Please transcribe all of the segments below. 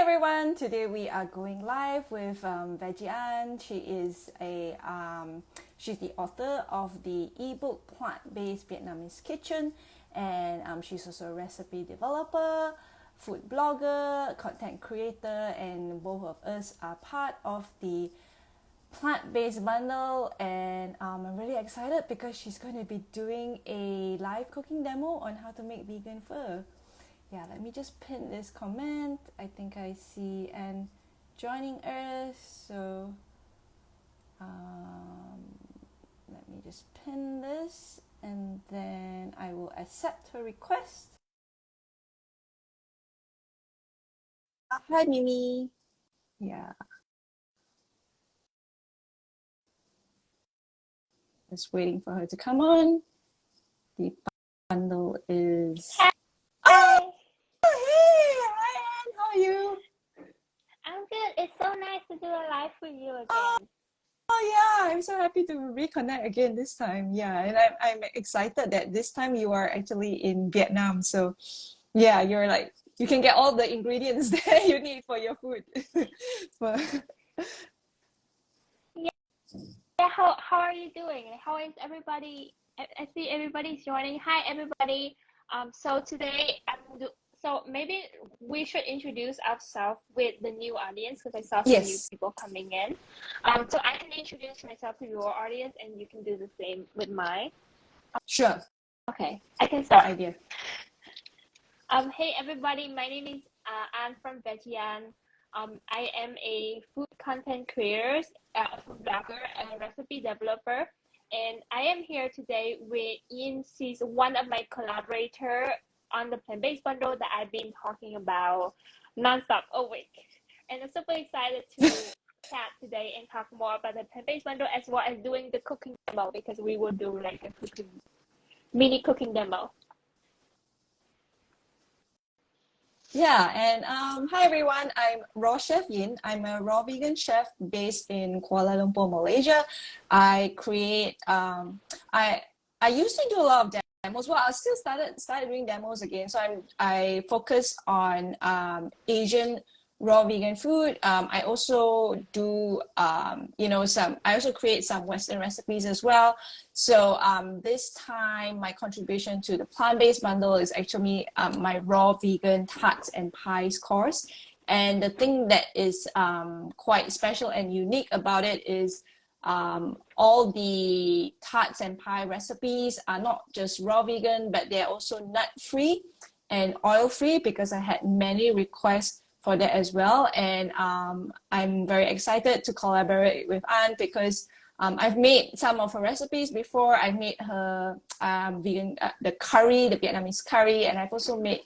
everyone, today we are going live with Veggie. She's the author of the ebook Plant-Based Vietnamese Kitchen, and she's also a recipe developer, food blogger, content creator, and both of us are part of the plant-based bundle. And I'm really excited because she's going to be doing a live cooking demo on how to make vegan pho. Yeah, let me just pin this comment. I think I see Anne joining us. So let me just pin this and then I will accept her request. Hi, Mimi. Yeah. Just waiting for her to come on. The bundle is... Hi. Oh, hey! Hi, Anne. How are you? I'm good. It's so nice to do a live with you Oh, again. yeah, I'm so happy to reconnect again this time. Yeah, and I'm excited that this time you are actually in Vietnam. So, yeah, you're like, you can get all the ingredients that you need for your food. For... Yeah, how are you doing? How is everybody? I see everybody's joining. Hi, everybody. So today so maybe we should introduce ourselves with the new audience because I saw some new Yes, people coming in. So I can introduce myself to your audience and you can do the same with mine. sure. Okay, I can Good start. idea. Hey everybody, my name is Anne from Veggie. I am a food content creator, a food blogger, and a recipe developer. And I am here today with Ian. She's one of my collaborators on the plant-based bundle that I've been talking about nonstop all week. And I'm super excited to chat today and talk more about the plant-based bundle as well as doing the cooking demo because we will do like a mini cooking demo. Yeah, and hi everyone, I'm Raw Chef Yin. I'm a raw vegan chef based in Kuala Lumpur, Malaysia. I create, I used to do a lot of demos. Well, I still started doing demos again. So I focus on Asian raw vegan food. I also do, I also create some Western recipes as well. So this time, my contribution to the plant-based bundle is actually my raw vegan tarts and pies course. And the thing that is quite special and unique about it is all the tarts and pie recipes are not just raw vegan, but they're also nut-free and oil-free because I had many requests for that as well. And I'm very excited to collaborate with Anne because I've made some of her recipes before. I made her the curry, the Vietnamese curry, and I've also made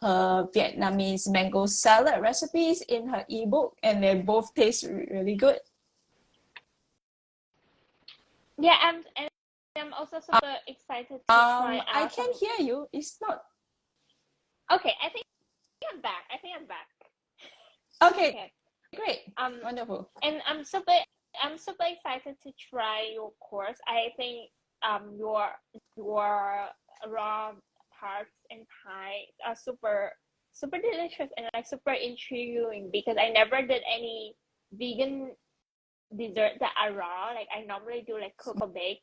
her Vietnamese mango salad recipes in her ebook, and they both taste really good. Yeah, I'm also super excited to try I out some. can't hear you. It's not Okay, I think I'm back. okay. Okay. Great, wonderful. And I'm super excited to try your course. I think your raw tarts and pie are super delicious and like super intriguing because I never did any vegan dessert that are raw. Like I normally do like cook or bake.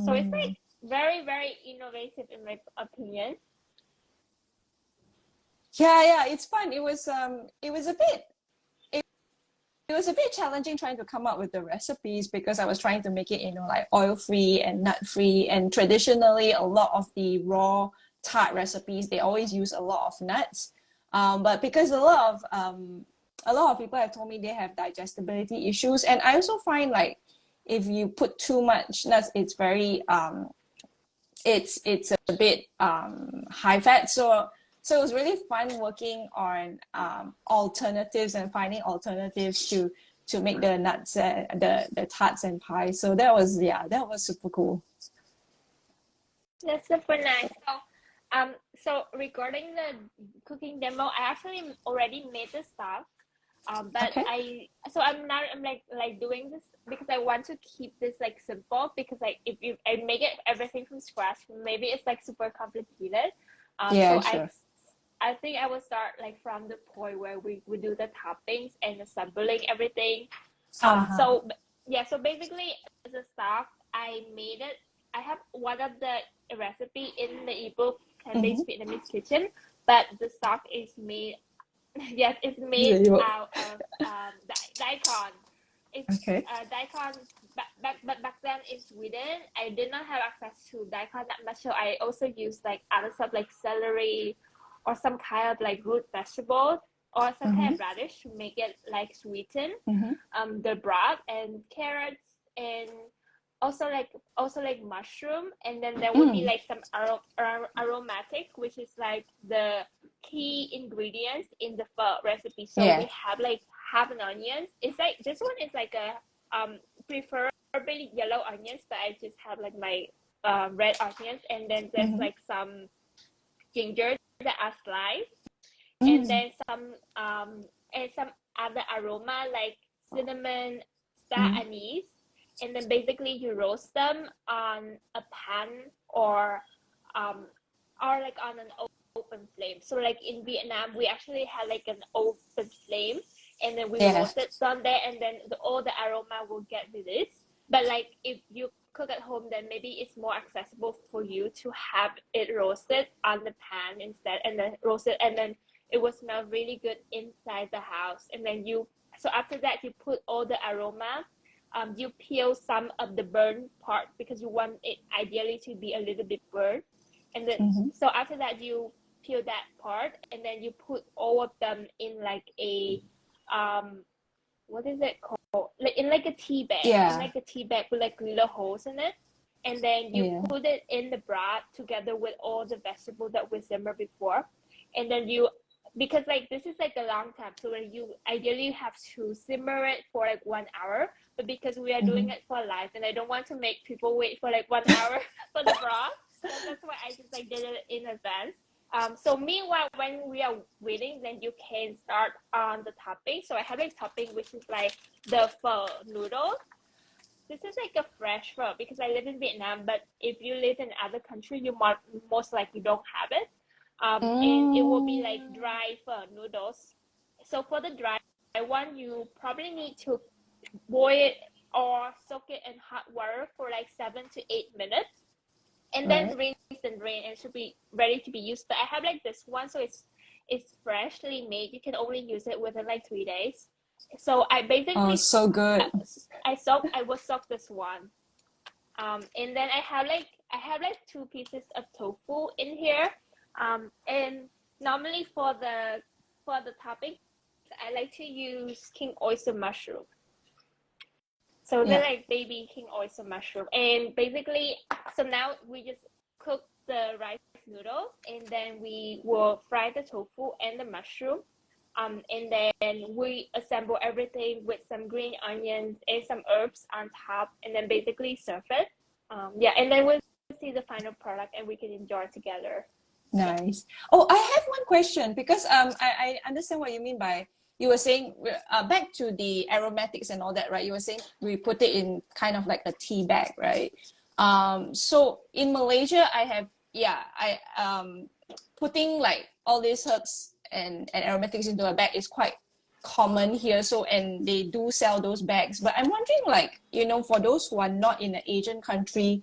So it's like very, very innovative in my opinion. Yeah, it's fun. It was a bit challenging trying to come up with the recipes because I was trying to make it, like oil-free and nut-free. And traditionally, a lot of the raw tart recipes, they always use a lot of nuts. But because a lot of people have told me they have digestibility issues, and I also find like if you put too much nuts, it's very it's a bit high fat. So it was really fun working on alternatives and finding alternatives to make the nuts the tarts and pies. So that was super cool. That's super nice. So regarding the cooking demo, I actually already made the stuff. But Okay. I'm like doing this because I want to keep this like simple because like if I make it everything from scratch, maybe it's like super complicated. Yeah, So sure. I think I will start like from the point where we do the toppings and assembling everything. Uh-huh. So yeah, so basically as a stock, I made it. I have one of the recipe in the ebook, Mm-hmm. Plant-based Vietnamese Kitchen, but the stock is made. Yes, it's made Yeah, you work. out of daikon. It's Okay. daikon. Back then in Sweden, I did not have access to daikon that much, so I also used like other stuff like celery, or some kind of like root vegetable, or some kind Mm-hmm. of radish to make it like sweeten Mm-hmm. the broth, and carrots, and also like mushroom, and then there would be Mm. like some aromatic, which is like the key ingredients in the pho recipe. So Yeah. we have like half an onion. It's like this one is like a preferably yellow onions, but I just have like my red onions, and then there's Mm-hmm. like some ginger that are sliced, and Mm. then some other aroma like cinnamon, star Mm. anise, and then basically you roast them on a pan, um or like on an open flame. So like in Vietnam, we actually had like an open flame, and then we Yeah. roast it on there, and then all the aroma will get released. But like if you cook at home, then maybe it's more accessible for you to have it roasted on the pan instead, and then roast it, and then it will smell really good inside the house. And then so after that, you put all the aroma. You peel some of the burnt part because you want it ideally to be a little bit burnt. And then, Mm-hmm. so after that, you peel that part, and then you put all of them in like a, what is it called? Like in like a tea bag, Yeah. with like little holes in it. And then you Yeah. put it in the broth together with all the vegetables that we simmered before. And then because like this is like a long time, so you ideally have to simmer it for like 1 hour. But because we are doing Mm-hmm. it for live, and I don't want to make people wait for like 1 hour for the broth, so that's why I just like did it in advance. So meanwhile, when we are waiting, then you can start on the topping. So I have a topping which is like the pho noodles. This is like a fresh pho because I live in Vietnam, but if you live in other country, you most likely don't have it. And it will be like Mm. dry pho noodles. So for the dry one, you probably need to boil it or soak it in hot water for like 7 to 8 minutes, and then Right. rinse and drain, and it should be ready to be used. But I have like this one, so it's freshly made. You can only use it within like 3 days. So I Oh, basically so good. I will soak this one. And then I have like 2 pieces of tofu in here. And normally for the toppings, I like to use king oyster mushroom. So they're Yeah. like baby king oyster mushroom. And basically, so now we just cook the rice noodles, and then we will fry the tofu and the mushroom. And then we assemble everything with some green onions and some herbs on top, and then basically serve it. Yeah, and then we'll see the final product, and we can enjoy it together. Yeah. Nice. Oh, I have one question because I understand what you mean by you were saying back to the aromatics and all that, right? You were saying we put it in kind of like a tea bag, right? So in Malaysia, I have yeah, I putting like all these herbs and aromatics into a bag is quite common here. So and they do sell those bags, but I'm wondering like for those who are not in an Asian country,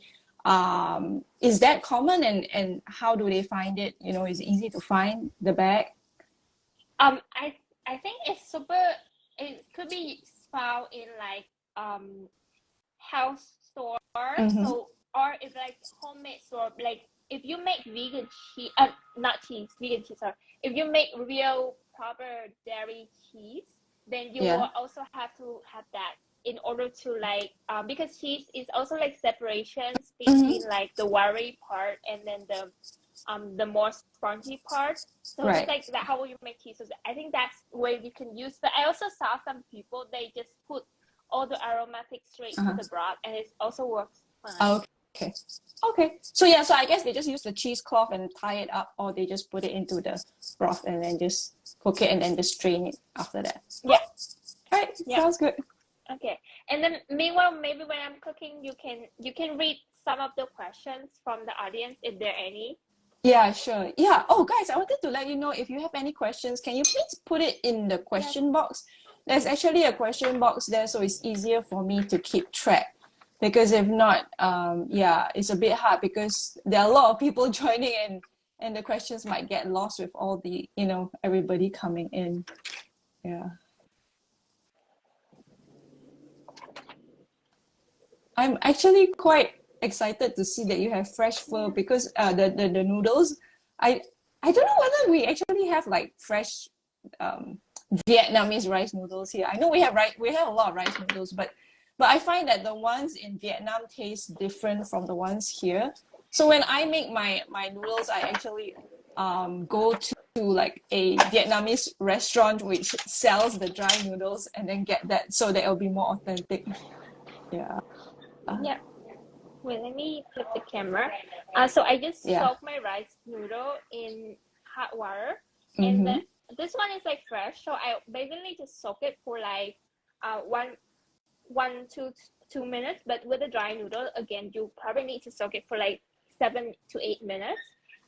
is that common and how do they find it? Is it easy to find the bag? I think it's super. It could be found in like health store. Mm-hmm. So, or if like homemade store, like if you make vegan cheese, not cheese, vegan cheese. Sorry, if you make real proper dairy cheese, then you Yeah. will also have to have that in order to like because cheese is also like separations between Mm-hmm. like the watery part and then the more spongy part. So just Right. like that, how will you make cheese? So I think that's where you can use. But I also saw some people they just put all the aromatics straight to Uh-huh. the broth, and it also works fine. Okay. Okay. So yeah, so I guess they just use the cheesecloth and tie it up, or they just put it into the broth and then just cook it and then just strain it after that. Yeah, All right. yeah. Sounds good. Okay. And then meanwhile, maybe when I'm cooking, you can read some of the questions from the audience if there are any. Yeah, sure. Yeah. Oh, guys, I wanted to let you know if you have any questions, can you please put it in the Yes. question box? There's actually a question box there, so it's easier for me to keep track. Because if not, yeah, it's a bit hard because there are a lot of people joining and the questions might get lost with all the, everybody coming in. Yeah. I'm actually quite excited to see that you have fresh pho Yeah. because the noodles, I I don't know whether we actually have like fresh um, Vietnamese rice noodles here. I know we have a lot of rice noodles, but I find that the ones in Vietnam taste different from the ones here. So when I make my noodles, I actually go to like a Vietnamese restaurant which sells the dry noodles and then get that so that it'll be more authentic. Yeah. Yeah. Wait, let me flip the camera. So I just Yeah. soak my rice noodle in hot water, and Mm-hmm. this one is like fresh. So I basically just soak it for like one to 2 minutes. But with a dry noodle, again, you probably need to soak it for like 7 to 8 minutes.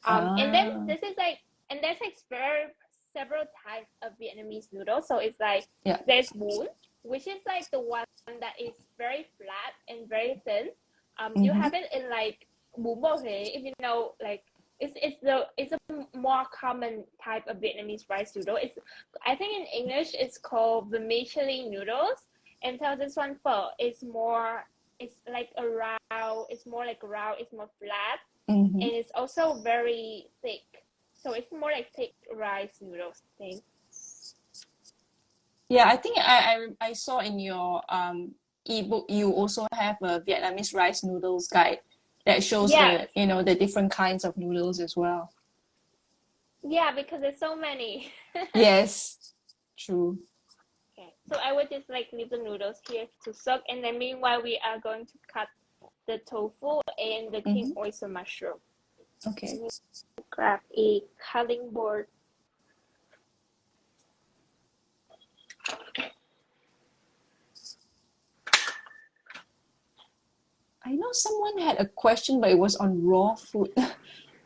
And then Ah, this is like, and there's like several types of Vietnamese noodles. So it's like yeah. there's bún, which is like the one that is very flat and very thin. You Mm-hmm. have it in like bún bò Huế, if you know, like it's a more common type of Vietnamese rice noodle. It's, I think in English it's called vermicelli noodles, and so this one pho is more, it's like a round, it's more like round, it's more flat, Mm-hmm. and it's also very thick. So it's more like thick rice noodles thing. Yeah, I think I saw in your ebook you also have a Vietnamese rice noodles guide that shows Yes. the different kinds of noodles as well. Yeah, because there's so many. Yes, true. Okay, so I would just like leave the noodles here to soak, and then meanwhile we are going to cut the tofu and the king Mm-hmm. oyster mushroom. Okay. Let me grab a cutting board. I know someone had a question, but it was on raw food.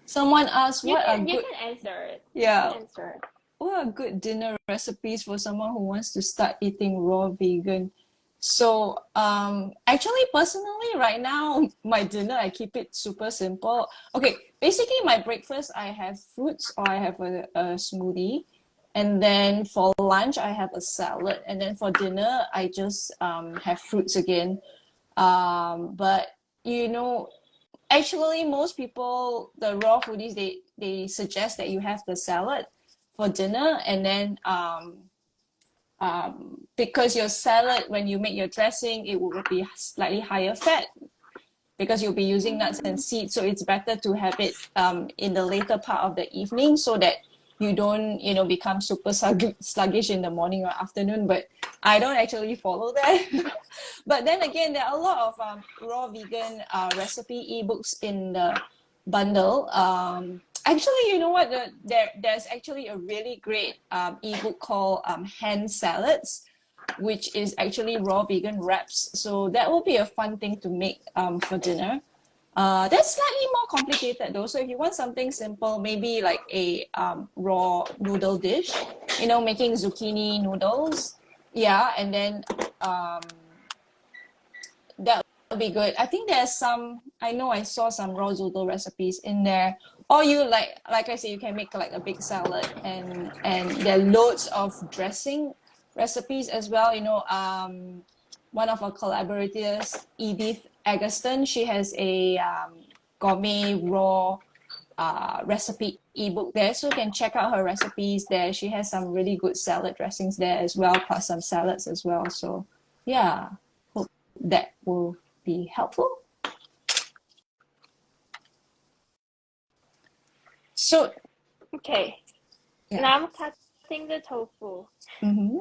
Someone asked You what are can good, answer it. You can yeah, answer it. what are good dinner recipes for someone who wants to start eating raw vegan? So, actually, personally, right now, my dinner, I keep it super simple. Okay, basically, my breakfast, I have fruits or I have a smoothie. And then for lunch, I have a salad. And then for dinner, I just have fruits again. But, you know, actually, most people, the raw foodies, they suggest that you have the salad for dinner and then because your salad, when you make your dressing, it will be slightly higher fat because you'll be using nuts and seeds. So it's better to have it in the later part of the evening so that you don't, become super sluggish in the morning or afternoon. But I don't actually follow that. But then again, there are a lot of raw vegan recipe ebooks in the bundle. Actually, you know what? There's actually a really great ebook called Hand Salads, which is actually raw vegan wraps. So that will be a fun thing to make for dinner. That's slightly more complicated though. So if you want something simple, maybe like a raw noodle dish, making zucchini noodles. Yeah, and then um, that would be good. I think there's some, I know I saw some raw zoodle recipes in there. Or you like I said, you can make like a big salad and there are loads of dressing recipes as well. One of our collaborators, Edith Agustin, she has a gourmet raw recipe ebook there. So you can check out her recipes there. She has some really good salad dressings there as well, plus some salads as well. So yeah, hope that will be helpful. So Okay, yeah. now I'm cutting the tofu. Mm-hmm.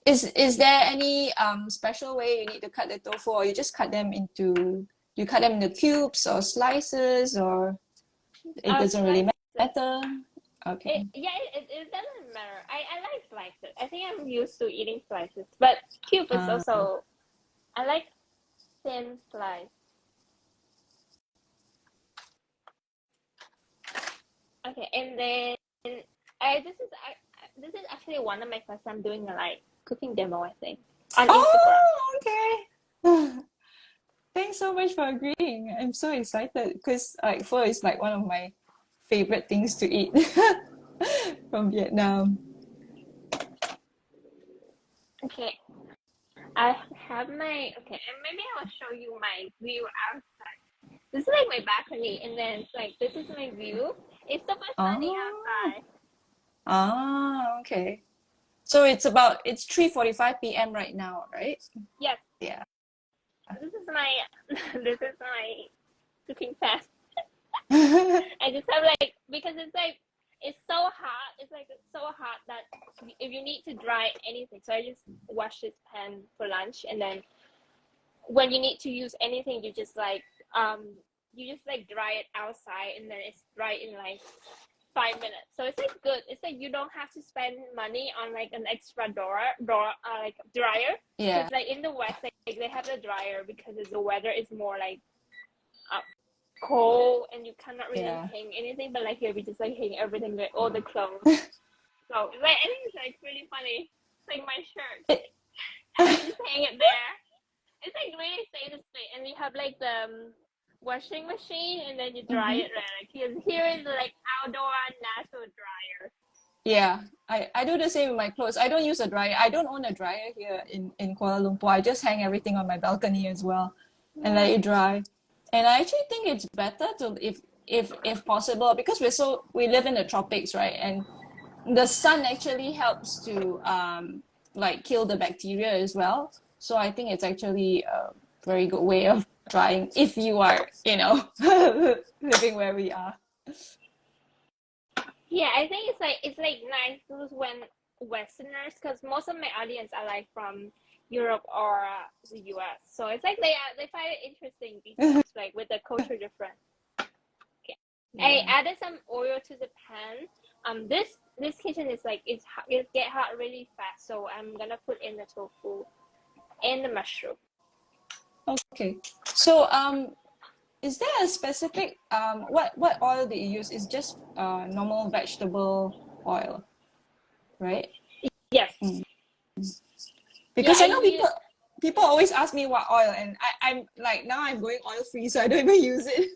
Is there any special way you need to cut the tofu, or you just cut them into you cut them into cubes or slices, or it doesn't really Slices. matter? Okay. It doesn't matter. I like slices. I think I'm used to eating slices, but cube is Uh, also, I like thin slice. Okay, and then this is actually one of my first time doing a like cooking demo, I think, on Instagram. Oh, okay. Thanks so much for agreeing. I'm so excited because like pho is like one of my favorite things to eat from Vietnam. Okay, I have my okay, and maybe I'll show you my view outside. This is like my balcony, and then it's like this is my view. It's super sunny Oh, outside. okay. So it's 3:45 p.m. right now, right? Yes, Yeah. this is my this is my cooking fast. I just have like because it's like it's so hot. It's so hot that if you need to dry anything, so I just wash this pan for lunch, and then when you need to use anything, you just like dry it outside, and then it's dry in like 5 minutes. So it's like good. It's like you don't have to spend money on like an extra like dryer. Yeah. Because like in the West, like they have the dryer because the weather is more like uh, cold and you cannot really Yeah. hang anything. But like here, we just like hang everything, like all the clothes. So like I think it's like really funny. It's like my shirt, and I just hang it there. It's like really safe to stay, and you have like the washing machine, and then you dry Mhm. it there. Like here is the like outdoor natural dryer. Yeah, I do the same with my clothes. I don't use a dryer. I don't own a dryer here in Kuala Lumpur. I just hang everything on my balcony as well and let Yeah. it dry. And I actually think it's better to if possible because we live in the tropics, right? And the sun actually helps to like kill the bacteria as well. So I think it's actually a very good way of drying if you are, living where we are. Yeah, I think it's like nice when Westerners, because most of my audience are like from Europe or the US, so it's like they find it interesting because like with the culture difference. Okay, I Yeah. added some oil to the pan. This kitchen is like it get hot really fast, so I'm gonna put in the tofu and the mushroom. Okay. So is there a specific what oil do you use? Is just normal vegetable oil, right? Yes, Mm. yeah, Because I know people always ask me what oil, and I'm like now I'm going oil free, so I don't even use it.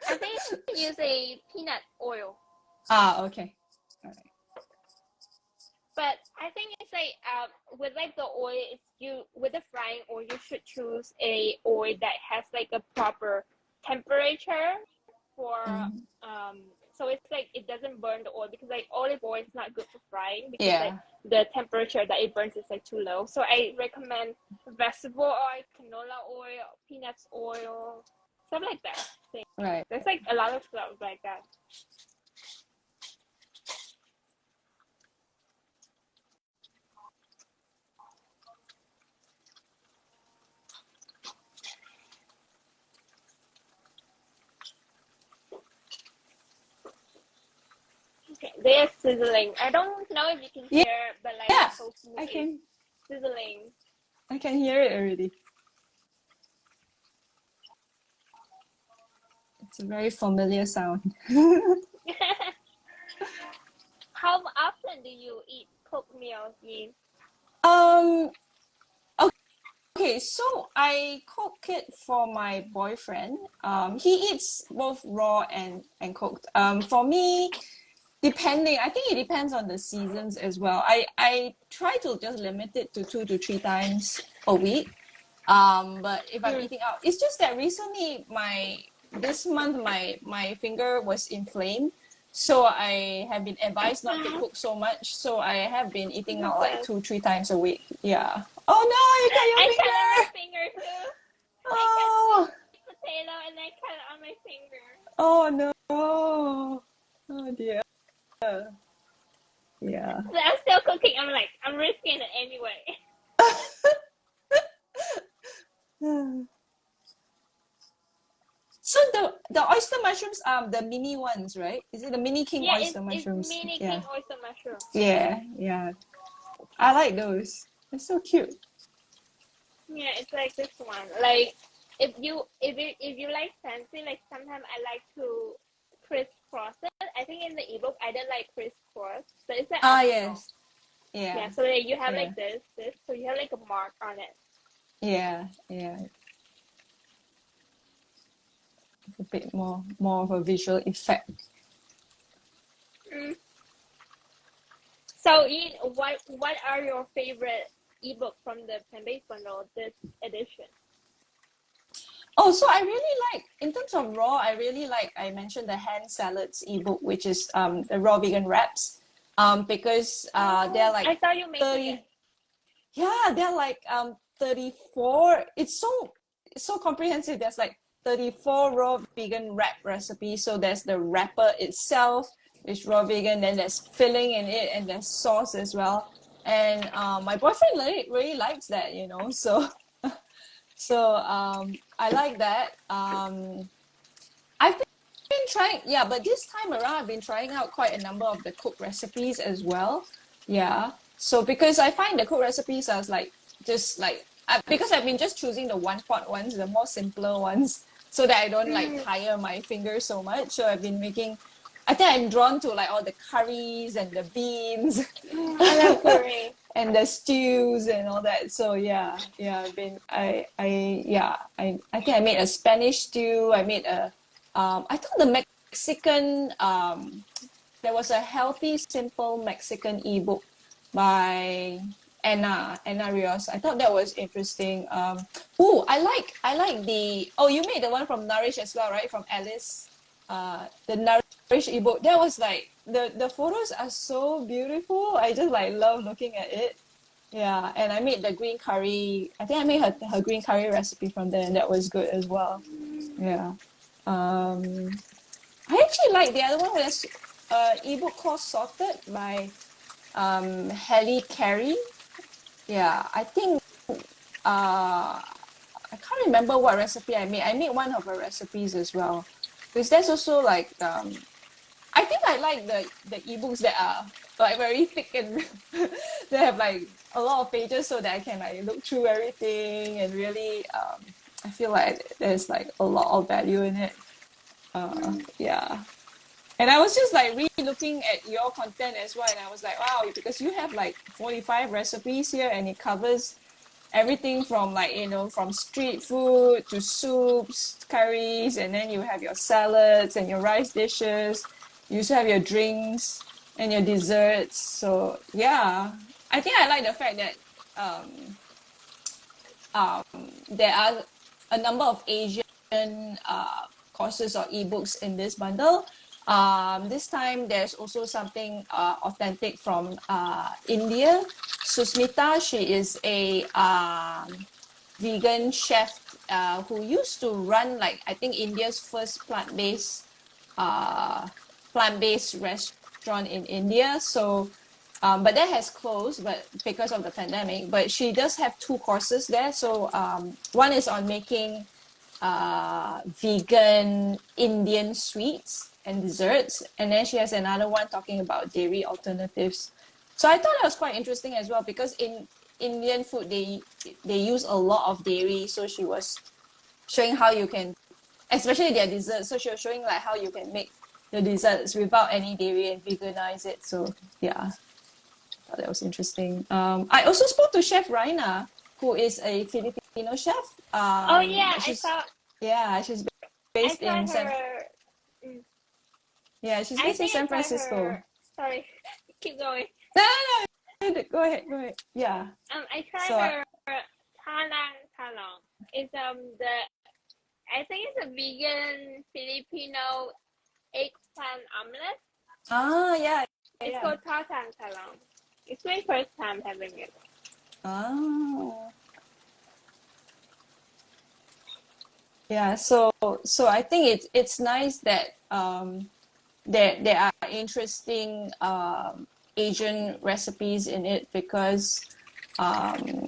I think I use a peanut oil. Okay. All right. But I think it's like with like the oil, it's you with the frying oil, you should choose a oil that has like a proper temperature for Mm. so it's like it doesn't burn the oil because like olive oil is not good for frying because like Yeah. the temperature that it burns is like too low. So I recommend vegetable oil, canola oil, peanuts oil, stuff like that. Right. There's like a lot of stuff like that. Okay, they're sizzling. I don't know if you can Yeah. hear, but like the Yeah. tofu I is can sizzling. I can hear it already. It's a very familiar sound. How often do you eat cooked meals, Yin? um. Okay, so I cook it for my boyfriend. He eats both raw and cooked. For me, depending, I think it depends on the seasons as well. I try to just limit it to 2 to 3 times a week. But if I'm Mm. eating out, it's just that recently this month my finger was inflamed, so I have been advised not to cook so much. So I have been eating So out like sad. 2, 3 times a week. Yeah. Oh no, you got your I cut on my finger. finger too. I cut Oh, sweet potato and I cut it on my finger. oh no. Oh dear. Yeah. But I'm still cooking. I'm like, I'm risking it anyway. So the oyster mushrooms, the mini ones, right? Is it the mini king Yeah, oyster it's mushrooms? mini Yeah. king oyster mushroom. Yeah, yeah. I like those. They're so cute. Yeah, it's like this one. Like if you like fancy, like sometimes I like to crisp crisscross it. I think in the ebook I didn't like crisscross, but it's like Ah, optional. yes. Yeah. Yeah, so like you have Yeah. like this, so you have like a mark on it. Yeah. Yeah. A bit more of a visual effect. Mm. So, Ian, what are your favorite ebook from the plant-based bundle this edition? Oh, so I really like, in terms of raw, I really like, I mentioned the hand salads ebook, which is the raw vegan wraps. Because they're Oh, like I saw you making it. 30, yeah, they're like 34. It's so comprehensive. There's like 34 raw vegan wrap recipes. So there's the wrapper itself, which raw vegan, then there's filling in it, and there's sauce as well. And my boyfriend really likes that, so I like that. I've been trying, yeah, but this time around I've been trying out quite a number of the cook recipes as well. Yeah. So because I find the cook recipes are like just like because I've been just choosing the one pot ones, the more simpler ones, so that I don't like Mm, tire my fingers so much. So I've been making. I think I'm drawn to like all the curries and the beans I love curry. and the stews and all that. So yeah, I've been I think I made a Spanish stew. I made a I thought the Mexican there was a healthy simple Mexican ebook by Anna Rios. I thought that was interesting. Oh, I like the you made the one from Nourish as well, right? From Alice. The Nourish ebook. That was like the photos are so beautiful. I just like love looking at it. Yeah, and I made the green curry. I think I made her green curry recipe from there, and that was good as well. Yeah. Um, I actually like the other one. There's ebook called Sorted by Halle Carey. Yeah, I think I can't remember what recipe I made. I made one of her recipes as well. Because there's also like I think I like the ebooks that are like very thick and they have like a lot of pages so that I can like look through everything and really I feel like there's like a lot of value in it. Yeah. And I was just like re-looking at your content as well, and I was like, wow, because you have like 45 recipes here, and it covers everything from like from street food to soups, curries, and then you have your salads and your rice dishes. You also have your drinks and your desserts. So yeah, I think I like the fact that um, um, there are a number of Asian courses or ebooks in this bundle. This time there's also something authentic from India. Susmita, she is a vegan chef who used to run like I think India's first uh, plant-based restaurant in India. So but that has closed, but because of the pandemic. But she does have two courses there. So one is on making vegan Indian sweets and desserts, and then she has another one talking about dairy alternatives. So I thought that was quite interesting as well because in Indian food they use a lot of dairy. So she was showing how you can, especially their desserts. So she was showing like how you can make the desserts without any dairy and veganize it. So yeah, thought that was interesting. I also spoke to Chef Raina, who is a Filipino chef. Oh yeah, She's I based saw in her. Mm, I think I San saw Francisco. her. Sorry, keep going. No, no, no, go ahead, go ahead. Yeah. I tried So her talang talang. It's the I think it's a vegan Filipino eggplant omelet. yeah, It's yeah. called talang talang. It's my first time having it. Ah, yeah. So I think it's nice that there are interesting Asian recipes in it because um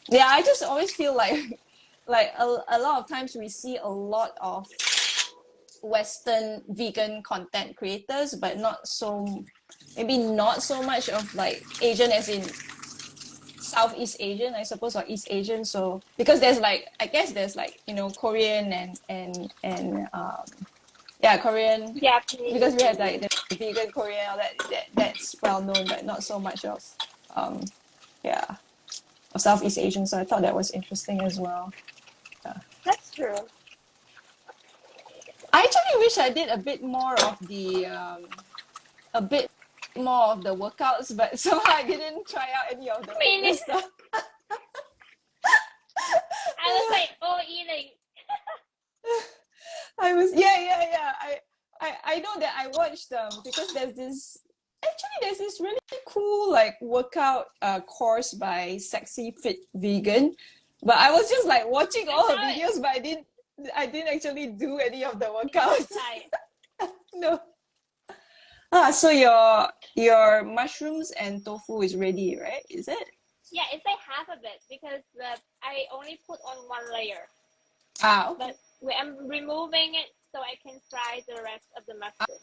yeah, I just always feel like like a lot of times we see a lot of Western vegan content creators, but maybe not so much of like Asian as in Southeast Asian, I suppose, or East Asian. So because there's like I guess there's like Korean and Yeah, Korean, because Japanese. we have like the vegan Korean, all that's well known, but not so much of um yeah, of Southeast Asian. So I thought that was interesting as well. Yeah. That's true. I actually wish I did a bit more of a bit more of the workouts, but somehow I didn't try out any of the I mean, fitness stuff. I was like all eating. I was yeah. I know that I watched because there's this really cool like workout course by Sexy Fit Vegan, but I was just like watching all her videos, but I didn't actually do any of the workouts. No. So your mushrooms and tofu is ready, right? Is it? Yeah, it's like half of it because I only put on one layer. Okay. But I'm removing it so I can fry the rest of the mushroom.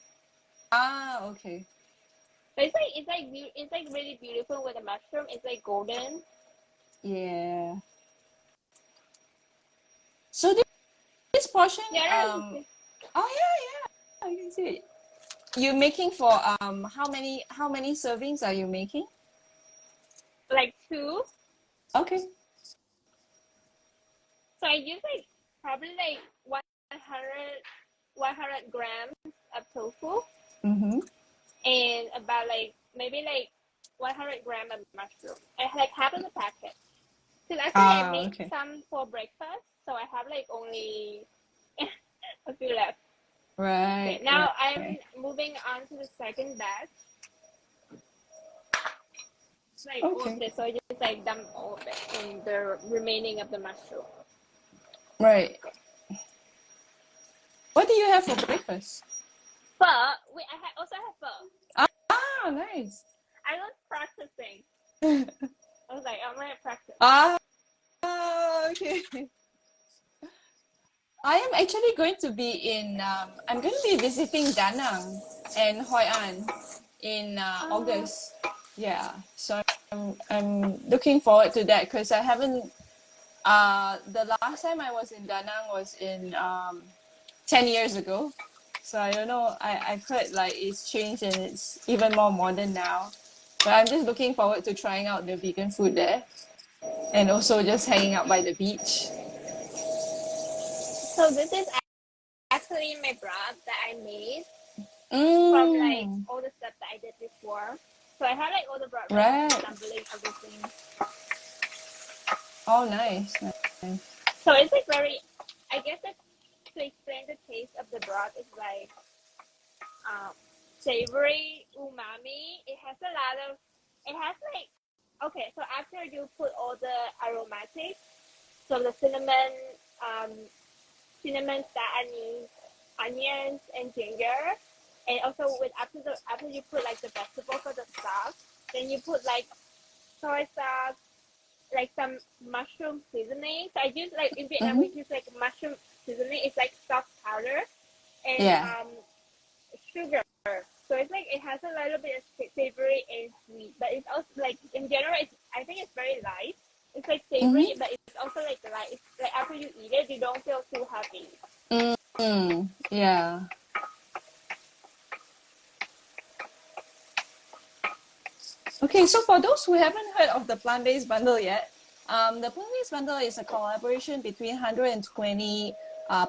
Okay. But it's like really beautiful with the mushroom. It's like golden. Yeah. So this portion, Yeah, oh yeah, I can see it. You're making for how many servings are you making? like two. Okay. So I use like probably like 100 grams of tofu Mm-hmm. and about like maybe like 100 grams of mushroom. I like half of the packet. Because actually I made Okay. some for breakfast, so I have like only a few left. Right. Okay, now right. I'm moving on to the second batch. Like all of Okay. this, so I just like dump all of it in the remaining of the mushroom. Right. What do you have for breakfast? Pho. I also have pho. Nice. I was practicing. I was like, I'm gonna practice. Okay. I am actually going to be I'm going to be visiting Da Nang and Hoi An in August. Yeah, so I'm looking forward to that because I haven't. The last time I was in Da Nang was in 10 years ago. So I don't know. I've heard like it's changed and it's even more modern now. But I'm just looking forward to trying out the vegan food there and also just hanging out by the beach. So this is actually my broth that I made from like Mm, all the stuff that I did before. So I have like all the broth ready, right. assembling everything. Oh, nice. Nice. So it's like very, I guess that to explain the taste of the broth is like savory, umami. It has a lot of, it has like, okay, so after you put all the aromatics, so the um, cinnamon, star anise, onions, and ginger, and also with after you put like the vegetable for the sauce, then you put like soy sauce, like some mushroom seasoning. So I use like in Vietnam Mm-hmm. we use like mushroom seasoning. It's like soft powder and Yeah. sugar. So it's like it has a little bit of savory and sweet, but it's also like in general, I think it's very light. It's like savory, Mm-hmm. but it's also like light. It's like after you eat it, you don't feel too heavy. Mm-hmm. Yeah. Okay, so for those who haven't heard of the plant-based bundle yet, the plant-based bundle is a collaboration between 120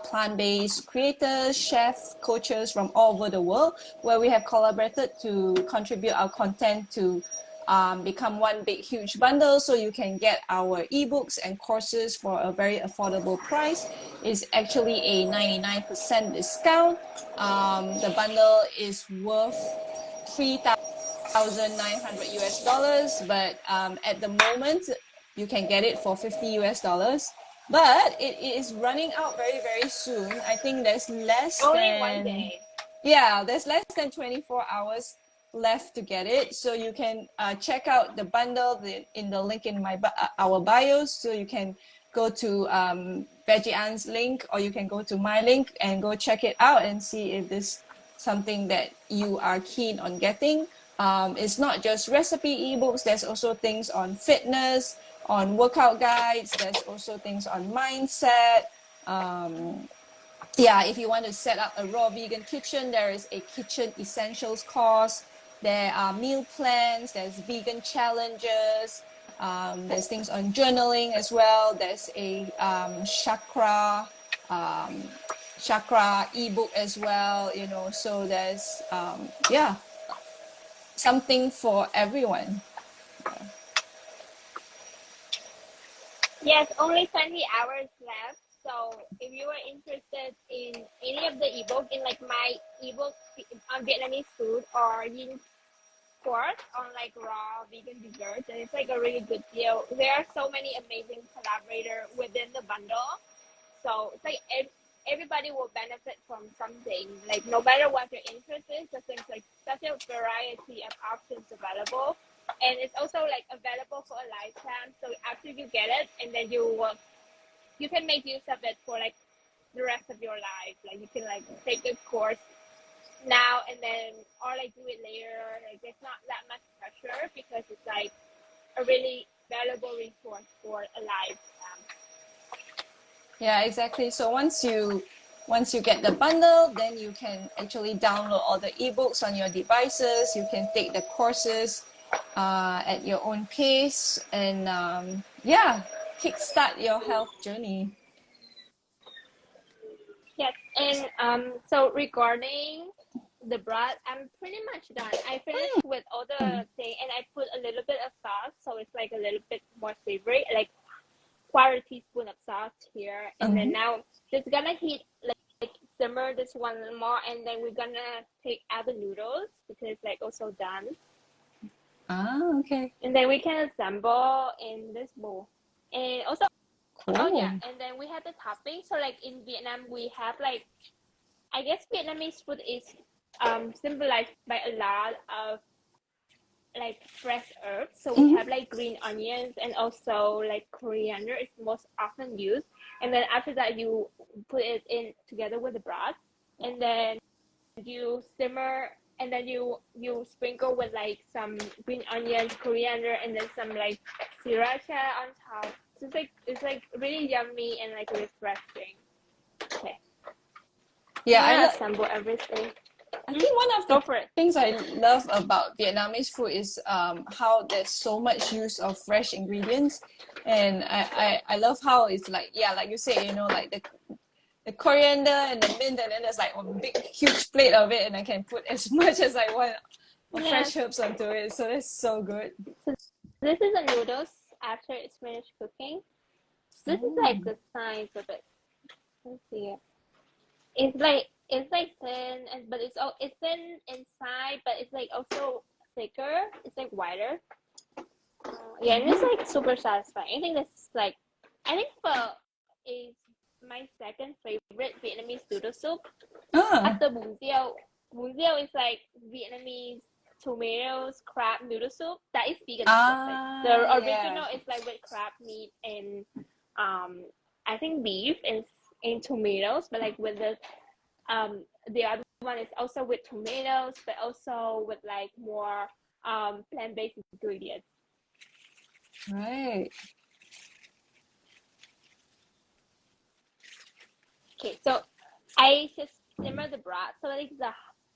plant-based creators, chefs, coaches from all over the world, where we have collaborated to contribute our content to become one big huge bundle, so you can get our ebooks and courses for a very affordable price. It's actually a 99% discount. The bundle is worth 3,900 US dollars, but at the moment you can get it for 50 US dollars. But it is running out very, very soon. I think Only one day. there's less than 24 hours left to get it. So you can check out the bundle in the link in our bios. So you can go to Veggie Ann's link, or you can go to my link and go check it out and see if this something that you are keen on getting. It's not just recipe ebooks, there's also things on fitness, on workout guides, there's also things on mindset, yeah, if you want to set up a raw vegan kitchen, there is a kitchen essentials course. There are meal plans. There's vegan challenges. There's things on journaling as well. There's a um, chakra ebook as well. You know, so there's yeah, something for everyone. Yes, only 20 hours left. So if you are interested in any of the ebook, in like my ebook on Vietnamese food or Yin course on like raw vegan desserts, and it's like a really good deal. There are so many amazing collaborators within the bundle. So it's like everybody will benefit from something. Like no matter what your interest is, there's like such a variety of options available, and it's also like available for a lifetime. So after you get it, and then you can make use of it for like the rest of your life. Like you can like take the course now and then, or like do it later. Like there's not that much pressure because it's like a really valuable resource for a lifetime. Yeah, exactly. So once you get the bundle, then you can actually download all the ebooks on your devices. You can take the courses at your own pace, and yeah, kickstart your health journey. Yes, and so regarding the broth, I'm pretty much done. I finished with all the thing, and I put a little bit of sauce, so it's like a little bit more savory, like quarter teaspoon of sauce here, and then Mhm. now just gonna heat like simmer this one more, and then we're gonna take out the noodles because it's like also done, Ah, okay. and then we can assemble in this bowl, and also oh yeah, Cool. and then we have the topping. So like in Vietnam, we have like I guess Vietnamese food is symbolized by a lot of like fresh herbs. So we Mhm. have like green onions and also like coriander is most often used. And then after that, you put it in together with the broth, and then you simmer, and then you sprinkle with like some green onions, coriander, and then some like sriracha on top. So it's like really yummy and like refreshing. Okay, I'm Yeah, gonna assemble everything. I think one of the Go for it. things I love about Vietnamese food is how there's so much use of fresh ingredients, and I love how it's like, yeah, like you say, you know, like the coriander and the mint, and then there's like a big huge plate of it, and I can put as much as I want of Yes. fresh herbs onto it. So that's so good. So this is the noodles after it's finished cooking. This is like Oh. the size of it. Let's see. It's like thin, and but it's thin inside, but it's like also thicker. It's like wider. Yeah, and it's like super satisfying. I think that's like I think pho is my second favorite Vietnamese noodle soup Ah. after bún riêu. Bún riêu is like Vietnamese tomatoes crab noodle soup that is vegan of course. Like the Ah, yeah. original is like with crab meat and I think beef and tomatoes, but like with the other one is also with tomatoes, but also with like more plant-based ingredients. Right. Okay, so I just simmer the broth.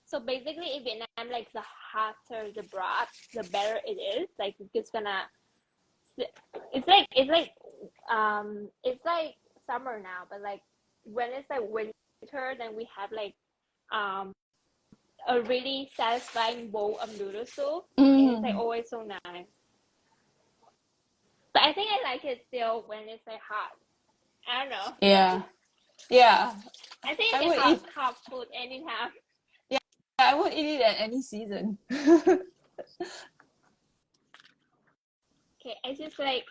So basically in Vietnam, like the hotter the broth, the better it is. Like it's just gonna it's like summer now, but like when it's like winter, then we have like um a really satisfying bowl of noodle soup, and it's like Mm. always so nice. But I think I like it still when it's like hot. I don't know. Yeah. Yeah. I think I I can would eat. hot food anytime. Yeah, I would eat it at any season. Okay, I just like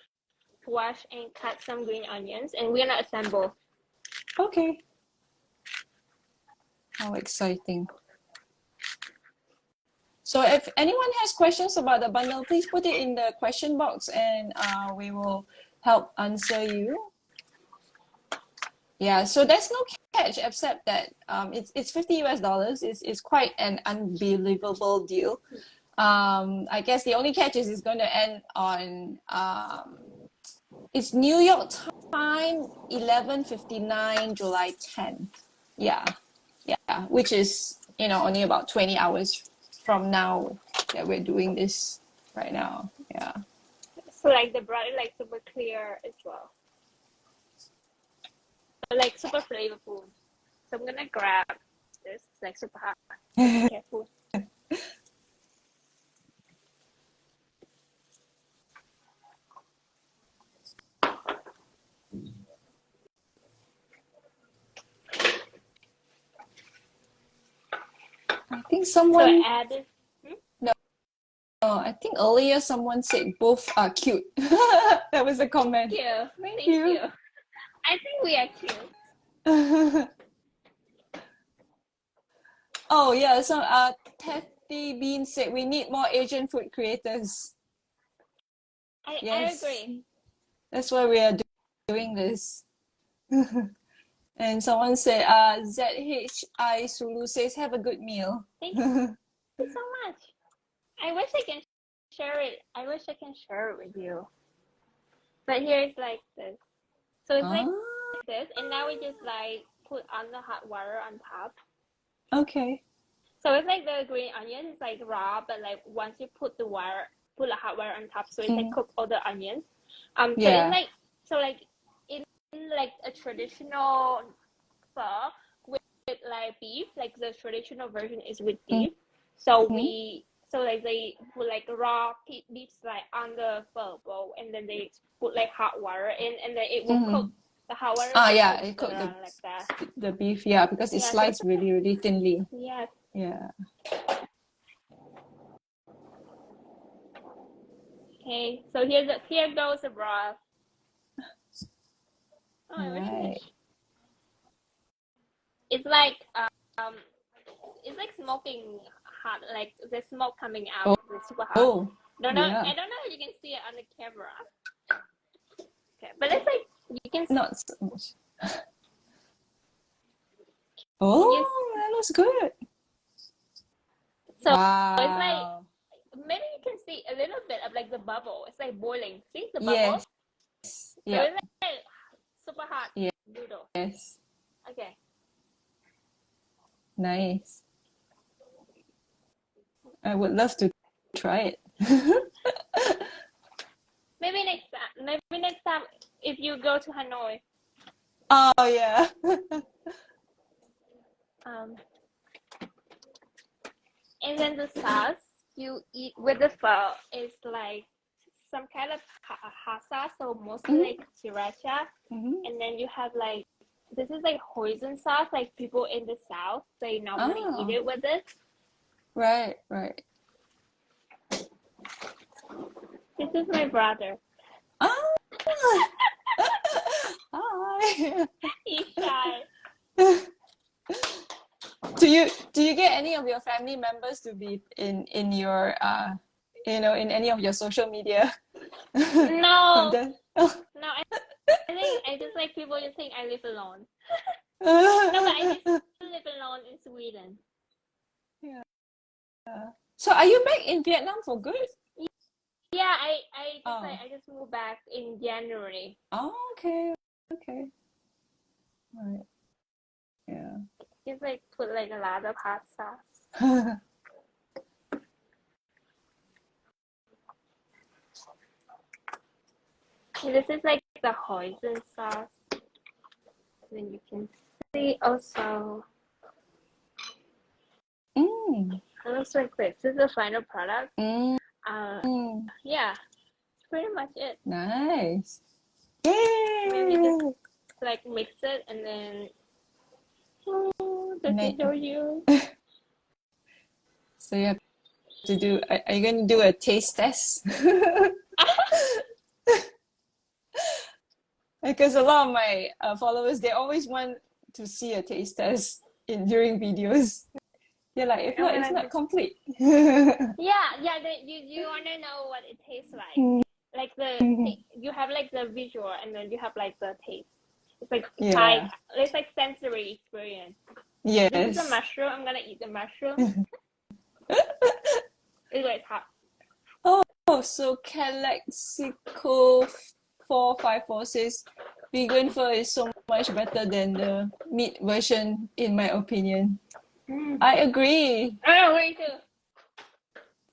wash and cut some green onions, and we're gonna assemble. Okay. How exciting. So if anyone has questions about the bundle, please put it in the question box, and we will help answer you. Yeah, so there's no catch except that it's $50 US. It's quite an unbelievable deal. I guess the only catch is it's going to end on it's New York time 11:59 July 10th. Yeah, yeah, which is, only about 20 hours from now that we're doing this right now. Yeah. So like the broth is like super clear as well, but like super flavorful. So I'm gonna grab this. It's like super hot. So be careful. I think So I someone, added. no, I think earlier someone said both are cute. That was a comment. Thank you. Thank Thank you. you. I think we are cute. Oh, yeah. So, Teddy Bean said we need more Asian food creators. I Yes, agree. that's why we are doing this. And someone said, ZHI Sulu says, have a good meal. Thank you so much. I wish I can share it. I wish I can share it with you. But here it's like this. So it's like Ah, this, and now we just like put on the hot water on top. okay. So it's like the green onion is like raw, but like once you put the hot water on top, so it's like Mm, cook all the onions. So it's yeah. like in like a traditional pho with like beef, like the traditional version is with beef. So Mm-hmm. like they put like raw beef like on the pho bowl, and then they put like hot water in, and then it will Mm-hmm. cook. The hot water Ah, will yeah, cook it cooked like that. the beef, yeah, because it's Yeah, so sliced really, really thinly. yeah. Yeah. Okay, so here goes the broth. Oh, All I wish I can. right. It's like um, it's like smoking hot, like the smoke coming Oh, out. It's super hot. oh, Don't know. yeah. I don't know if you can see it on the camera. Okay, but it's like you can. Not so much. Can you? Oh, that looks good. So it's like Wow. maybe you can see a little bit of like the bubble. It's like boiling. See the bubble? Yes. So Yep. it's like super hot noodle. Yes. Okay. Nice. I would love to try it. Maybe next time if you go to Hanoi. Oh, yeah. Um, and then the sauce you eat with the pho is like some kind of hot sauce, so mostly Hmm. like sriracha. Hmm. And then you have like this is like hoisin sauce, like people in the south they normally eat Oh, it with it. right, right. This is my brother. Ah, hi. He's shy. Do you get any of your family members to be in your in any of your social media No, content? Oh. no, I think I just like people just think I live alone. No, but I just live alone in Sweden. Yeah. So are you back in Vietnam for good? Yeah, Oh. I just moved back in January. Oh, okay. Okay. Right. Yeah. Just like put like a lot of hot sauce. And this is like the hoisin sauce. Then you can see also Mm. it looks like this. This is the final product. Mm. Yeah, pretty much it. Nice. Maybe just Yay! like mix it and then And does then, it show you? so you have to do, are you going to do a taste test? Because a lot of my followers, they always want to see a taste test during videos. They're like, if I'm not, it's gonna not just complete. yeah. You wanna know what it tastes like? Like you have like the visual and then you have like the taste. It's like Yeah. it's like sensory experience. This is a Yes. mushroom. I'm gonna eat the mushroom. It's hot. Oh, so Calexico 454 says vegan pho is so much better than the meat version, in my opinion. I agree I agree too.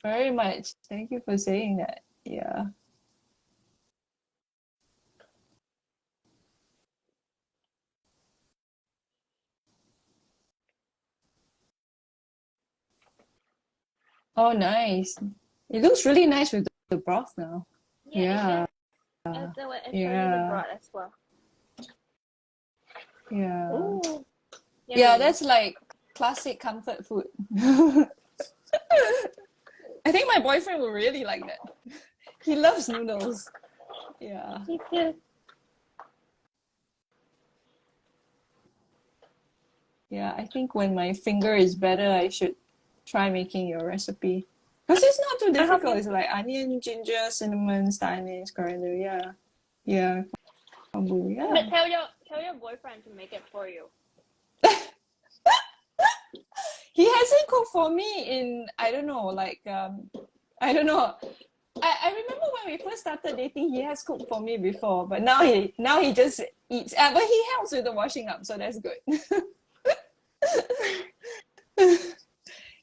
very much. Thank you for saying that. Yeah. Oh, nice. It looks really nice with the broth now. Yeah, Yeah, it does. I'll show you the yeah, broth as well. yeah. Ooh, Yeah, yummy. that's like classic comfort food. I think my boyfriend will really like that. He loves noodles. Yeah. Me too. Yeah, I think when my finger is better, I should try making your recipe. Because it's not too I hope difficult. you. It's like onion, ginger, cinnamon, star anise, coriander. Yeah. Yeah. Kombu. But Yeah. tell your boyfriend to make it for you. He hasn't cooked for me in, I don't know, I don't know. I remember when we first started dating, he has cooked for me before, but now he just eats. But he helps with the washing up, so that's good.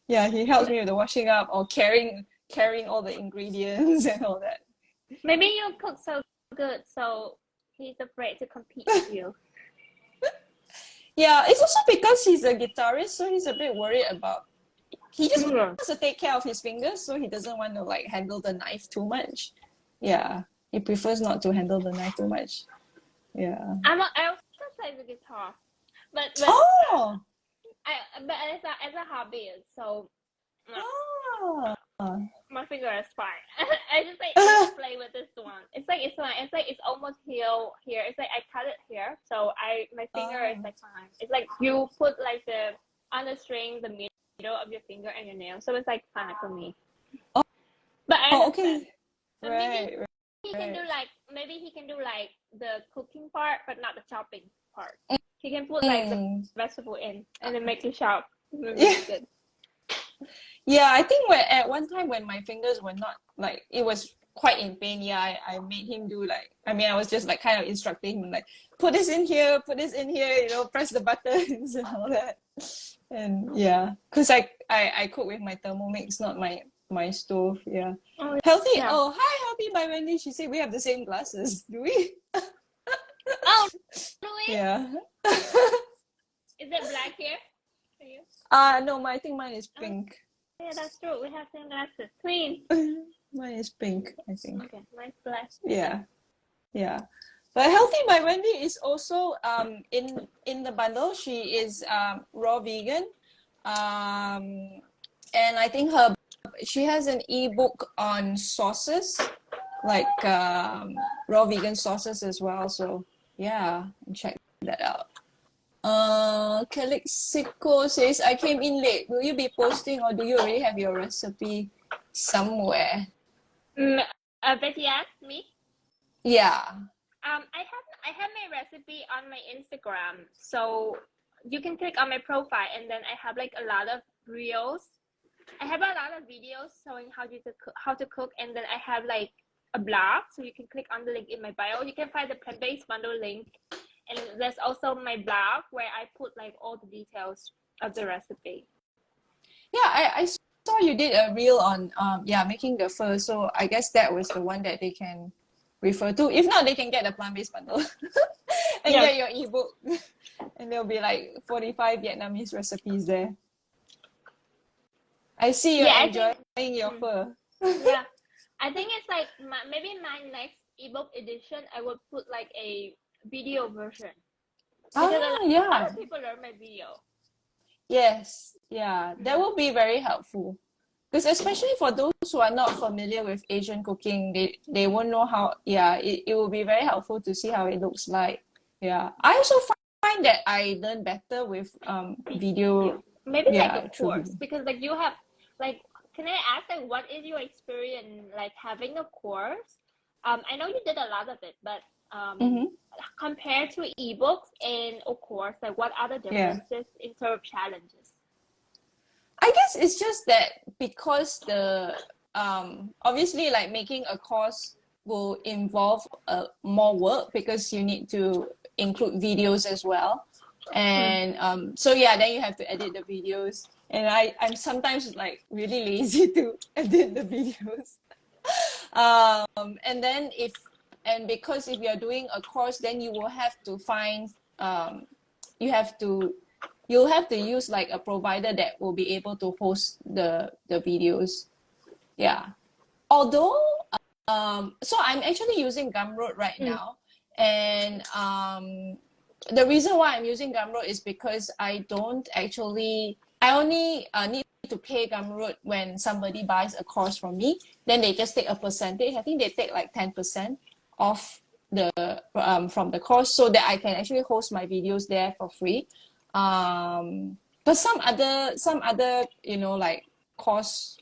Yeah, he helps me with the washing up or carrying all the ingredients and all that. Maybe you cook so good, so he's afraid to compete with you. Yeah, it's also because he's a guitarist, so he's a bit worried about. He just Yeah. wants to take care of his fingers, so he doesn't want to like handle the knife too much. Yeah, he prefers not to handle the knife too much. Yeah. I also play the guitar, but Oh. as a hobby, so Oh. my finger is fine. I just play with this one. It's fine. It's almost healed here. It's like I cut it here, so my finger is Oh. like fine. It's like you put like the on the string the middle of your finger and your nail, so it's like fine for me. Oh. But I Oh. understand. Okay. So maybe Right. he can Right. do like the cooking part, but not the chopping part. He can put like the Mm. vegetable in and then make it sharp. Yeah. Really good. Yeah. I think at one time when my fingers were not like it was quite in pain. Yeah. I made him do like. I mean, I was just like kind of instructing him like, put this in here, put this in here. Press the buttons and all that. And yeah, because I cook with my Thermomix, not my stove. Yeah. Oh Healthy. yeah. Oh, hi, Healthy by Wendy. She said we have the same glasses. Do we? Oh, really? Yeah. Is it black here for you? No, I think mine is Oh, pink. yeah, that's true. We have same glasses. Clean. Mine is pink, I think. Okay, mine's black. Yeah. Yeah. But Healthy by Wendy is also in the bundle. She is raw vegan. And I think she has an ebook on sauces, like raw vegan sauces as well. So yeah, check that out. Calixico says, I came in late. Will you be posting or do you already have your recipe somewhere? Betty asked me. Yeah. I have my recipe on my Instagram, so you can click on my profile, and then I have like a lot of reels. I have a lot of videos showing how to cook, and then I have like a blog, so you can click on the link in my bio. You can find the plant-based bundle link, and there's also my blog where I put like all the details of the recipe. Yeah, I saw you did a reel on making the pho. So I guess that was the one that they can refer to. If not, they can get the plant-based bundle and Yeah, get your ebook. And there'll be like 45 Vietnamese recipes there. I see you're yeah, I think. enjoying your pho. Yeah, I think it's like maybe my next ebook edition, I would put like a video version because Ah, a lot yeah. of people learn my video. Yes. Yeah. That will be very helpful. Because especially for those who are not familiar with Asian cooking, they won't know how, yeah, it will be very helpful to see how it looks like. Yeah. I also find that I learn better with video, Maybe like a yeah, through course, video. because like you have like, can I ask like what is your experience like having a course? I know you did a lot of it, but Mm-hmm. compared to ebooks and a course, like what are the Yeah. differences in terms of challenges? I guess it's just that because the obviously like making a course will involve more work because you need to include videos as well. And so yeah, then you have to edit the videos. And I'm sometimes like really lazy to edit the videos. And then because if you're doing a course, then you will have to find you'll have to use like a provider that will be able to host the videos. Yeah. Although so I'm actually using Gumroad right now, and the reason why I'm using Gumroad is because I only need to pay Gumroad when somebody buys a course from me. Then they just take a percentage. I think they take like 10% off the from the course, so that I can actually host my videos there for free. But some other like course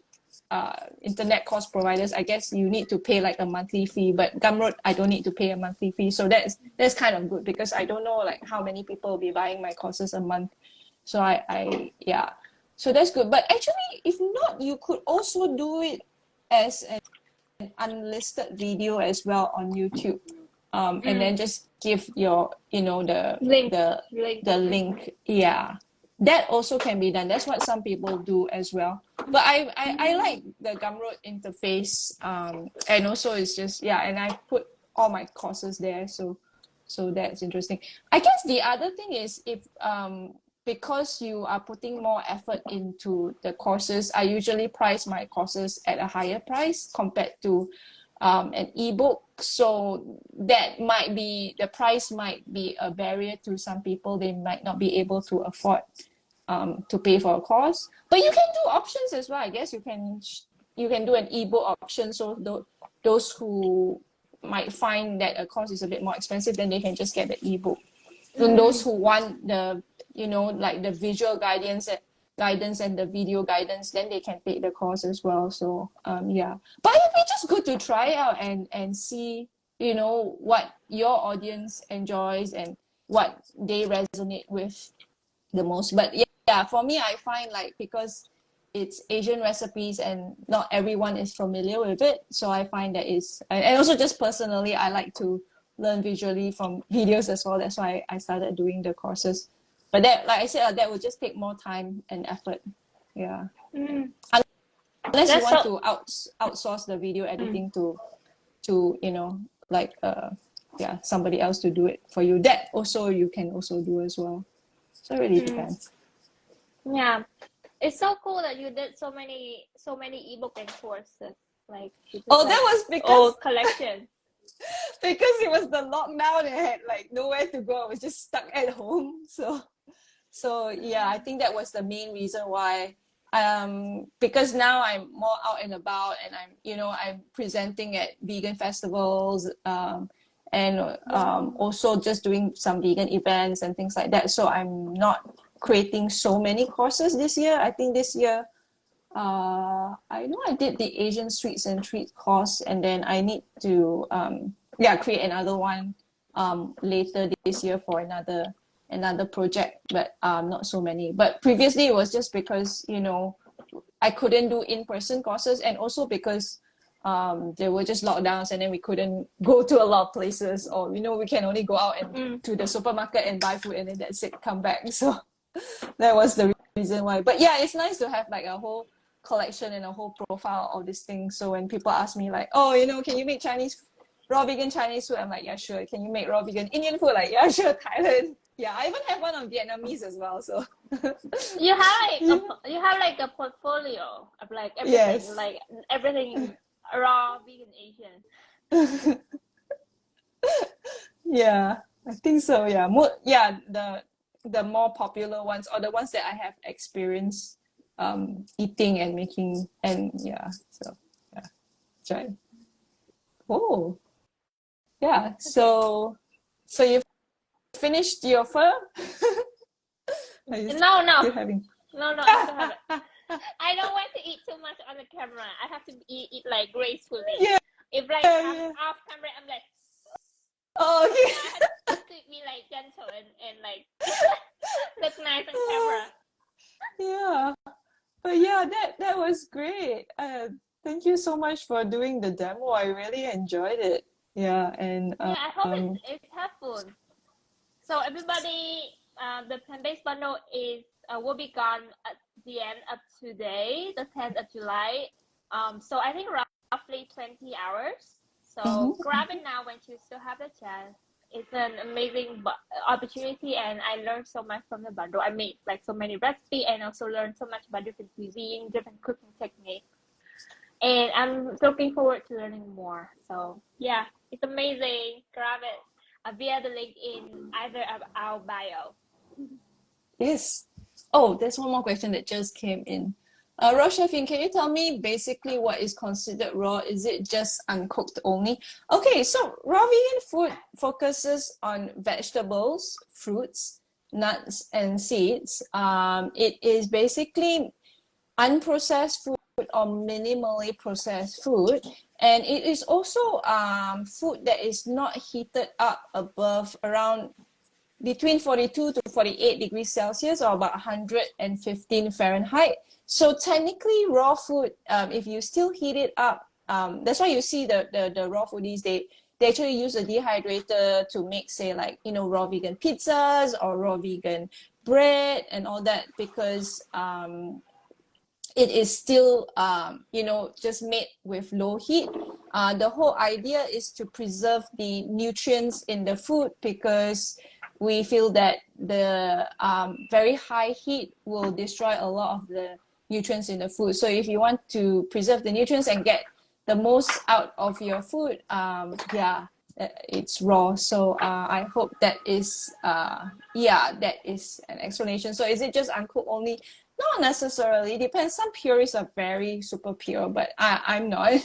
internet course providers, I guess you need to pay like a monthly fee, but Gumroad I don't need to pay a monthly fee, so that's kind of good because I don't know like how many people will be buying my courses a month. So I yeah, so that's good. But actually, if not, you could also do it as an unlisted video as well on YouTube, and then just give your the link. Yeah, that also can be done. That's what some people do as well. But I like the Gumroad interface, and also it's just and I put all my courses there, so that's interesting. I guess the other thing is if because you are putting more effort into the courses, I usually price my courses at a higher price compared to an ebook. So the price might be a barrier to some people. They might not be able to afford to pay for a course. But you can do options as well. I guess you can do an ebook option. So those who might find that a course is a bit more expensive, then they can just get the ebook. So those who want the like the visual guidance and the video guidance, then they can take the course as well. So yeah, but it'd be just good to try out and see what your audience enjoys and what they resonate with the most. But yeah, for me, I find like because it's Asian recipes and not everyone is familiar with it, so I find that and also just personally, I like to learn visually from videos as well. That's why I started doing the courses. But that, like I said, that would just take more time and effort. Yeah. Unless you want to outsource the video editing to like somebody else to do it for you. That also you can also do as well. So it really depends. Yeah, it's so cool that you did so many ebook and courses. Like that was because old collection. Because it was the lockdown and I had like nowhere to go. I was just stuck at home. So yeah, I think that was the main reason why. Because now I'm more out and about and I'm presenting at vegan festivals, and also just doing some vegan events and things like that. So I'm not creating so many courses this year. I think this year I know I did the Asian sweets and treats course, and then I need to create another one later this year for another project, but not so many. But previously it was just because I couldn't do in-person courses, and also because there were just lockdowns and then we couldn't go to a lot of places, or we can only go out and to the supermarket and buy food and then that's it, come back. So that was the reason why. But yeah, it's nice to have like a whole collection and a whole profile of this thing. So when people ask me like, oh, can you make raw vegan Chinese food? I'm like, yeah, sure. Can you make raw vegan Indian food? Like, yeah, sure. Thailand. Yeah, I even have one on Vietnamese as well. So you have like a portfolio of like everything, yes. like everything raw vegan Asian. Yeah, I think so. Yeah, the more popular ones, or the ones that I have experience eating and making, and so try. Oh, yeah. So you've finished your pho? No, still having? no, I still have it. I don't want to eat too much on the camera. I have to eat like gracefully. Yeah. If like I'm off camera, I'm like, oh, okay. I have to be like gentle and like look nice on camera. Yeah, but yeah, that was great. Thank you so much for doing the demo. I really enjoyed it. Yeah, and Yeah, I hope it's helpful. So everybody, the plant-based bundle is will be gone at the end of today, the 10th of July. So I think roughly 20 hours. So mhm. grab it now when you still have the chance. It's an amazing opportunity, and I learned so much from the bundle. I made like so many recipes, and also learned so much about different cuisine, different cooking techniques. And I'm looking forward to learning more. So yeah, it's amazing. Grab it via the link in either of our bio. Yes. Oh, there's one more question that just came in. Rochefine, can you tell me basically what is considered raw? Is it just uncooked only? Okay, so raw vegan food focuses on vegetables, fruits, nuts, and seeds. It is basically unprocessed food or minimally processed food, and it is also food that is not heated up above around between 42 to 48 degrees Celsius or about 115 Fahrenheit. So technically raw food, if you still heat it up, that's why you see the raw foodies, they actually use a dehydrator to make, say, like, raw vegan pizzas or raw vegan bread and all that, because it is still, just made with low heat. The whole idea is to preserve the nutrients in the food, because we feel that the very high heat will destroy a lot of the nutrients in the food. So if you want to preserve the nutrients and get the most out of your food, it's raw. So I hope that is, that is an explanation. So is it just uncooked only? Not necessarily. Depends. Some purists are very super pure, but I'm not.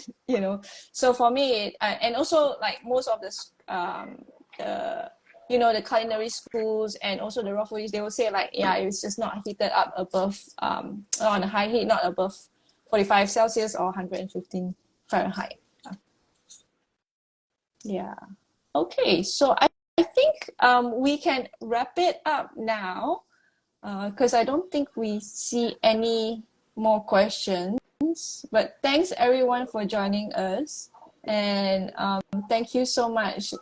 So for me, and also like most of the the culinary schools and also the raw foodies, they will say like, yeah, it's just not heated up above on a high heat, not above 45 Celsius or 115 Fahrenheit. Yeah. Okay. So I think we can wrap it up now, because I don't think we see any more questions. But thanks everyone for joining us, and thank you so much,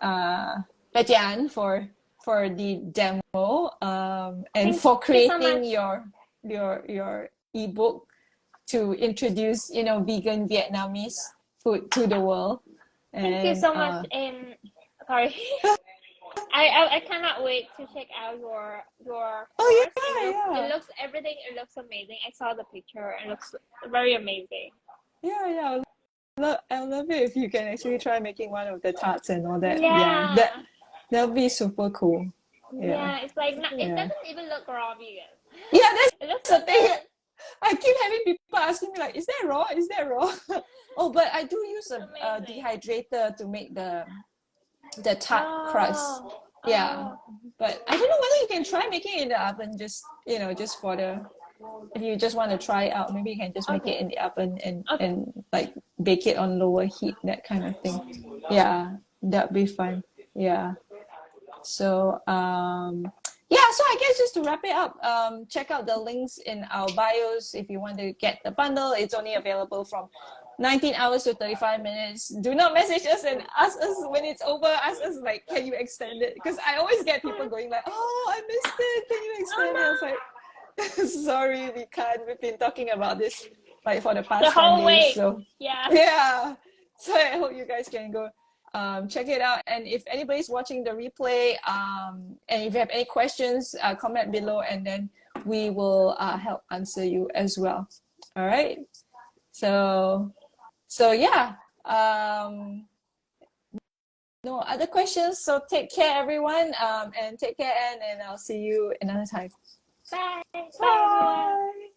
Betian, for the demo, and Thank for you so much. creating your ebook to introduce vegan Vietnamese food to the world. Thank you And so much. And sorry. I cannot wait to check out your oh course. It looks everything. It looks amazing. I saw the picture. It looks very amazing. yeah. I love it if you can actually try making one of the tarts and all that. Yeah, Yeah. that'll be super cool. Yeah, Yeah. It's like not, it yeah, doesn't even look raw vegan. yeah. It looks That's so the thing. good. I keep having people asking me like, "Is that raw? Is that raw?" Oh, but I do use It's a amazing. dehydrator to make the tart crust. Oh. Yeah, Oh. but I don't know whether you can try making it in the oven. Just just for the if you just want to try it out, maybe you can just make Okay. it in the oven and Okay. like bake it on lower heat, that kind of thing. Yeah, that'd be fun. Yeah. So so I guess just to wrap it up, check out the links in our bios if you want to get the bundle. It's only available from 19 hours to 35 minutes. Do not message us and ask us when it's over. Ask us like, can you extend it? Because I always get people going like, oh, I missed it. Can you extend it? I was like, sorry, we can't. We've been talking about this like for the The past 10 whole days. week. So Yeah. yeah. So I hope you guys can go check it out. And if anybody's watching the replay, and if you have any questions, comment below, and then we will help answer you as well. All right. So yeah. No other questions. So take care, everyone. And take care, and I'll see you another time. Bye. Bye, everyone. Bye.